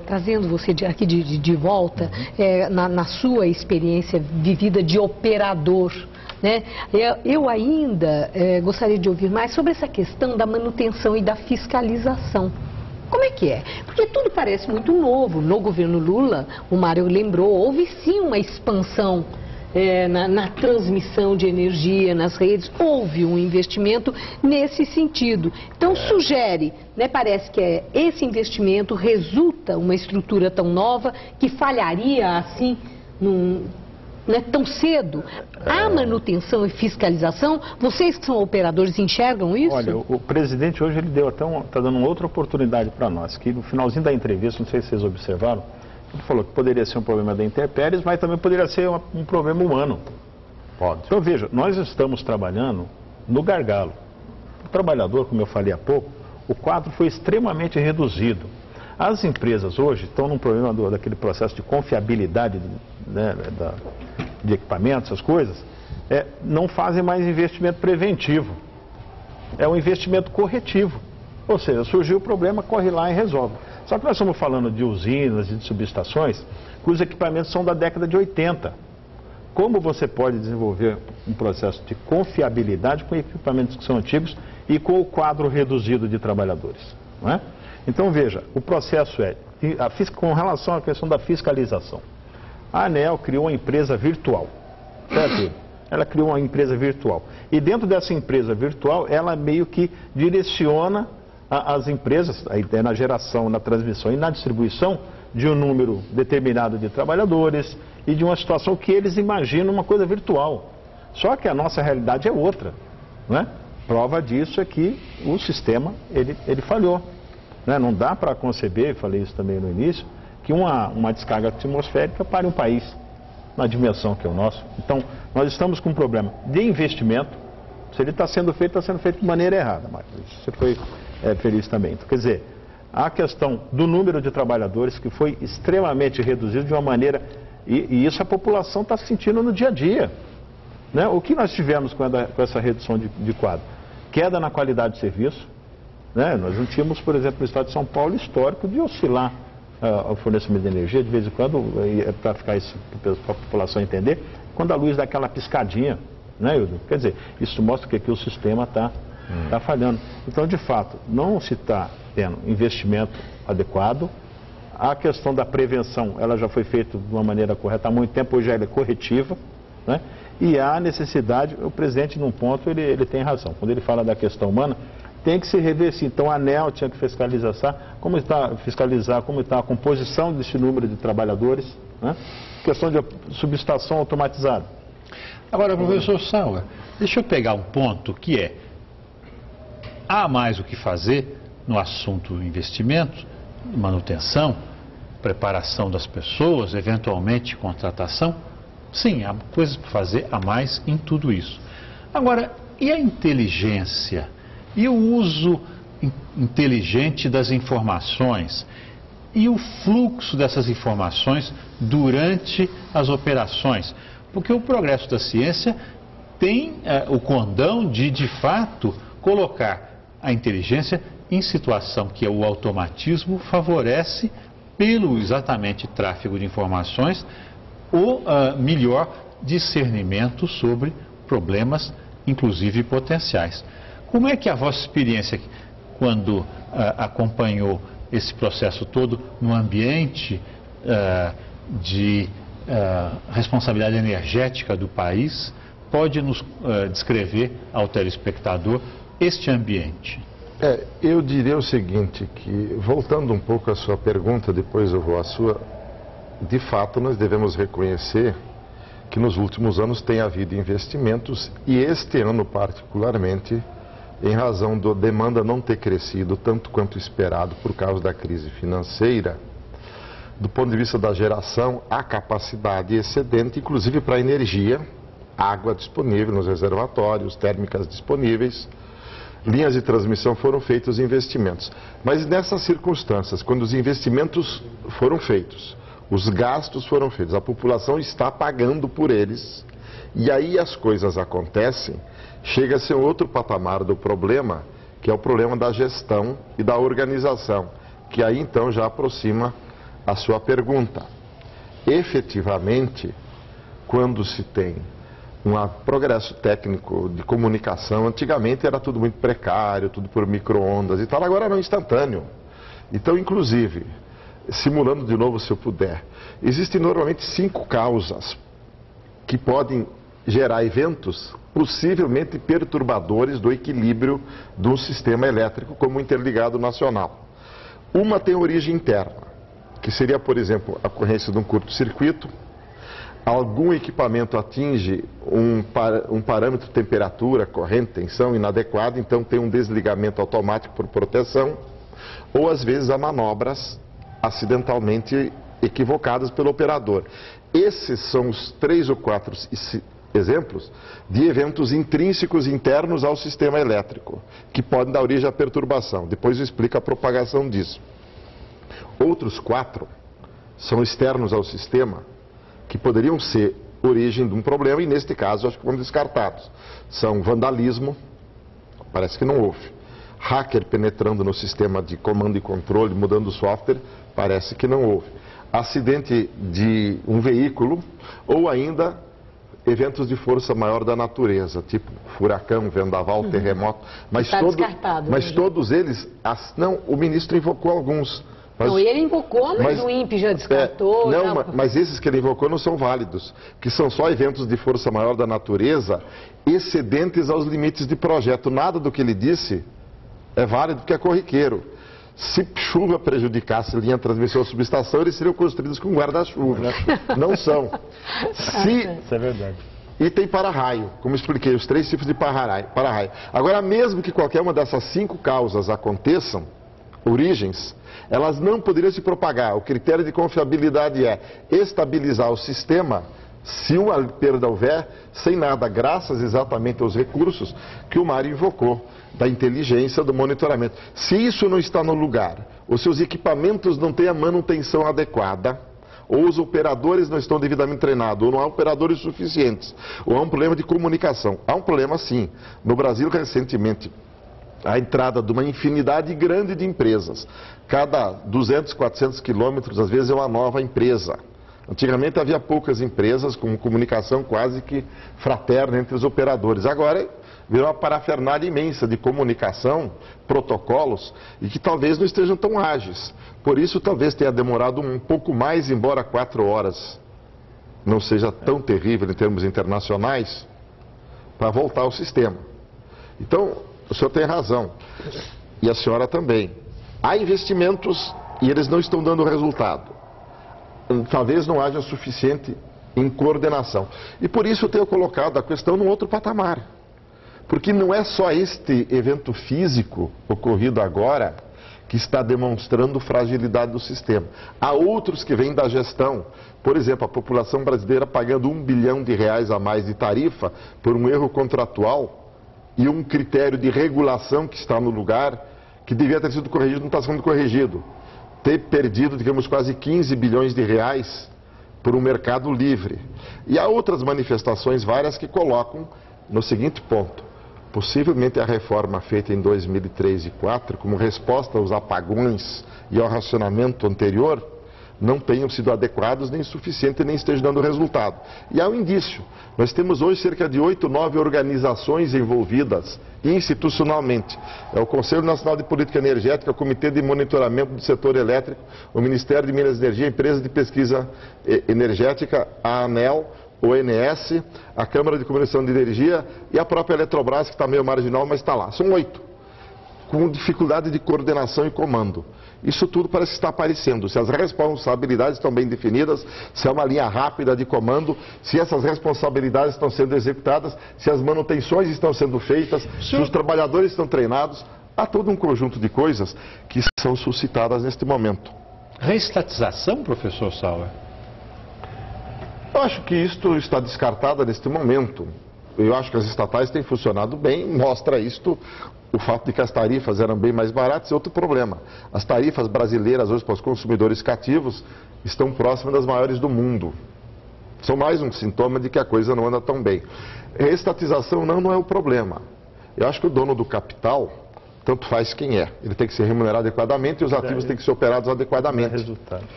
Trazendo você aqui de volta, na sua experiência vivida de operador, né? Eu ainda gostaria de ouvir mais sobre essa questão da manutenção e da fiscalização. Como é que é? Porque tudo parece muito novo. No governo Lula, o Mário lembrou, houve sim uma expansão na transmissão de energia nas redes, houve um investimento nesse sentido. Então sugere, né, parece que esse investimento resulta uma estrutura tão nova que falharia assim tão cedo. A manutenção e fiscalização, vocês que são operadores enxergam isso? Olha, o presidente hoje ele deu até está dando uma outra oportunidade para nós, que no finalzinho da entrevista, não sei se vocês observaram, ele falou que poderia ser um problema da intempéries, mas também poderia ser um problema humano. Pode. Então veja, nós estamos trabalhando no gargalo. O trabalhador, como eu falei há pouco, o quadro foi extremamente reduzido. As empresas hoje estão num problema daquele processo de confiabilidade, né, de equipamentos, essas coisas, não fazem mais investimento preventivo. É um investimento corretivo. Ou seja, surgiu o problema, corre lá e resolve. Só que nós estamos falando de usinas e de subestações cujos equipamentos são da década de 80. Como você pode desenvolver um processo de confiabilidade com equipamentos que são antigos e com o quadro reduzido de trabalhadores, não é? Então veja, o processo com relação à questão da fiscalização. A ANEEL criou uma empresa virtual, certo? Ela criou uma empresa virtual. E dentro dessa empresa virtual, ela meio que direciona as empresas, na geração, na transmissão e na distribuição de um número determinado de trabalhadores e de uma situação que eles imaginam uma coisa virtual. Só que a nossa realidade é outra, né? Prova disso é que o sistema, ele falhou. Né? Não dá para conceber, falei isso também no início, que uma descarga atmosférica pare um país na dimensão que é o nosso. Então, nós estamos com um problema de investimento. Se ele está sendo feito de maneira errada, mas você foi feliz também. Então, quer dizer, a questão do número de trabalhadores que foi extremamente reduzido de uma maneira, e isso a população está sentindo no dia a dia. Né? O que nós tivemos com essa redução de quadro? Queda na qualidade de serviço. Né? Nós não tínhamos, por exemplo, no estado de São Paulo, histórico de oscilar o fornecimento de energia, de vez em quando, para ficar isso para a população entender, quando a luz dá aquela piscadinha, né, Hildo? Quer dizer, isso mostra que aqui o sistema está falhando. Então, de fato, não se está tendo investimento adequado. A questão da prevenção, ela já foi feita de uma maneira correta há muito tempo, hoje ela é corretiva, né? E há necessidade, o presidente num ponto ele tem razão, quando ele fala da questão humana, tem que se rever sim. Então a ANEEL tinha que fiscalizar como está a composição desse número de trabalhadores, né? Questão de subestação automatizada. Agora, professor Sauer, deixa eu pegar um ponto que há mais o que fazer no assunto investimento, manutenção, preparação das pessoas, eventualmente contratação. Sim, há coisas para fazer a mais em tudo isso. Agora, e a inteligência? E o uso inteligente das informações? E o fluxo dessas informações durante as operações? Porque o progresso da ciência tem o condão de fato, colocar a inteligência em situação que o automatismo favorece, pelo exatamente tráfego de informações, o melhor discernimento sobre problemas, inclusive potenciais. Como é que a vossa experiência, quando acompanhou esse processo todo no ambiente de responsabilidade energética do país, pode nos descrever ao telespectador este ambiente? Eu diria o seguinte, que voltando um pouco à sua pergunta, depois eu vou à sua, de fato nós devemos reconhecer que nos últimos anos tem havido investimentos e este ano particularmente, em razão da demanda não ter crescido tanto quanto esperado por causa da crise financeira, do ponto de vista da geração, há capacidade excedente, inclusive para energia, água disponível nos reservatórios, térmicas disponíveis, linhas de transmissão, foram feitos investimentos. Mas nessas circunstâncias, quando os investimentos foram feitos, os gastos foram feitos, a população está pagando por eles, e aí as coisas acontecem, chega a ser outro patamar do problema, que é o problema da gestão e da organização, que aí então já aproxima a sua pergunta. Efetivamente, quando se tem um progresso técnico de comunicação, antigamente era tudo muito precário, tudo por micro-ondas e tal, agora não é instantâneo. Então, inclusive, simulando de novo se eu puder, existem normalmente 5 causas que podem gerar eventos possivelmente perturbadores do equilíbrio de um sistema elétrico como o interligado nacional. Uma tem origem interna, que seria, por exemplo, a ocorrência de um curto-circuito, algum equipamento atinge um parâmetro de temperatura, corrente, tensão inadequado, então tem um desligamento automático por proteção, ou às vezes há manobras acidentalmente equivocadas pelo operador. Esses são os 3 ou 4 exemplos de eventos intrínsecos internos ao sistema elétrico, que podem dar origem à perturbação. Depois eu explico a propagação disso. Outros 4 são externos ao sistema, que poderiam ser origem de um problema, e neste caso acho que foram descartados. São vandalismo, parece que não houve. Hacker penetrando no sistema de comando e controle, mudando o software, parece que não houve. Acidente de um veículo, ou ainda eventos de força maior da natureza, tipo furacão, vendaval, terremoto. Mas, todos eles, não, o ministro invocou alguns. Não, ele invocou, mas o INPE já descartou. Mas esses que ele invocou não são válidos, que são só eventos de força maior da natureza, excedentes aos limites de projeto. Nada do que ele disse é válido, porque é corriqueiro. Se chuva prejudicasse linha de transmissão ou subestação, eles seriam construídos com guarda-chuva. Não são. Isso é verdade. E tem para-raio, como expliquei, os 3 tipos de para-raio. Agora, mesmo que qualquer uma dessas 5 causas aconteçam, origens, elas não poderiam se propagar. O critério de confiabilidade é estabilizar o sistema, se uma perda houver, sem nada, graças exatamente aos recursos que o Mário invocou, da inteligência, do monitoramento. Se isso não está no lugar, os seus equipamentos não têm a manutenção adequada, ou os operadores não estão devidamente treinados, ou não há operadores suficientes, ou há um problema de comunicação. Há um problema sim. No Brasil, recentemente, a entrada de uma infinidade grande de empresas. Cada 200, 400 quilômetros, às vezes, é uma nova empresa. Antigamente havia poucas empresas com comunicação quase que fraterna entre os operadores. Agora virou uma parafernália imensa de comunicação, protocolos, e que talvez não estejam tão ágeis. Por isso talvez tenha demorado um pouco mais, embora 4 horas não seja tão terrível em termos internacionais, para voltar ao sistema. Então, o senhor tem razão, e a senhora também. Há investimentos e eles não estão dando resultado. Talvez não haja suficiente em coordenação. E por isso eu tenho colocado a questão num outro patamar. Porque não é só este evento físico ocorrido agora que está demonstrando fragilidade do sistema. Há outros que vêm da gestão. Por exemplo, a população brasileira pagando R$1 bilhão a mais de tarifa por um erro contratual e um critério de regulação que está no lugar, que devia ter sido corrigido, não está sendo corrigido. Ter perdido, digamos, quase 15 bilhões de reais por um mercado livre. E há outras manifestações várias que colocam no seguinte ponto. Possivelmente a reforma feita em 2003 e 2004, como resposta aos apagões e ao racionamento anterior, não tenham sido adequados, nem suficientes, nem estejam dando resultado. E há um indício. Nós temos hoje cerca de 8, 9 organizações envolvidas institucionalmente. É o Conselho Nacional de Política Energética, o Comitê de Monitoramento do Setor Elétrico, o Ministério de Minas e Energia, a Empresa de Pesquisa Energética, a ANEEL, o ONS, a Câmara de Comunicação de Energia e a própria Eletrobras, que está meio marginal, mas está lá. São 8, com dificuldade de coordenação e comando. Isso tudo parece estar aparecendo. Se as responsabilidades estão bem definidas, se há uma linha rápida de comando, se essas responsabilidades estão sendo executadas, se as manutenções estão sendo feitas, se os trabalhadores estão treinados, há todo um conjunto de coisas que são suscitadas neste momento. Reestatização, professor Sauer? Eu acho que isto está descartado neste momento. Eu acho que as estatais têm funcionado bem, mostra isto. O fato de que as tarifas eram bem mais baratas é outro problema. As tarifas brasileiras hoje para os consumidores cativos estão próximas das maiores do mundo. São mais um sintoma de que a coisa não anda tão bem. Reestatização não é o problema. Eu acho que o dono do capital, tanto faz quem é. Ele tem que ser remunerado adequadamente e os ativos têm que ser operados adequadamente.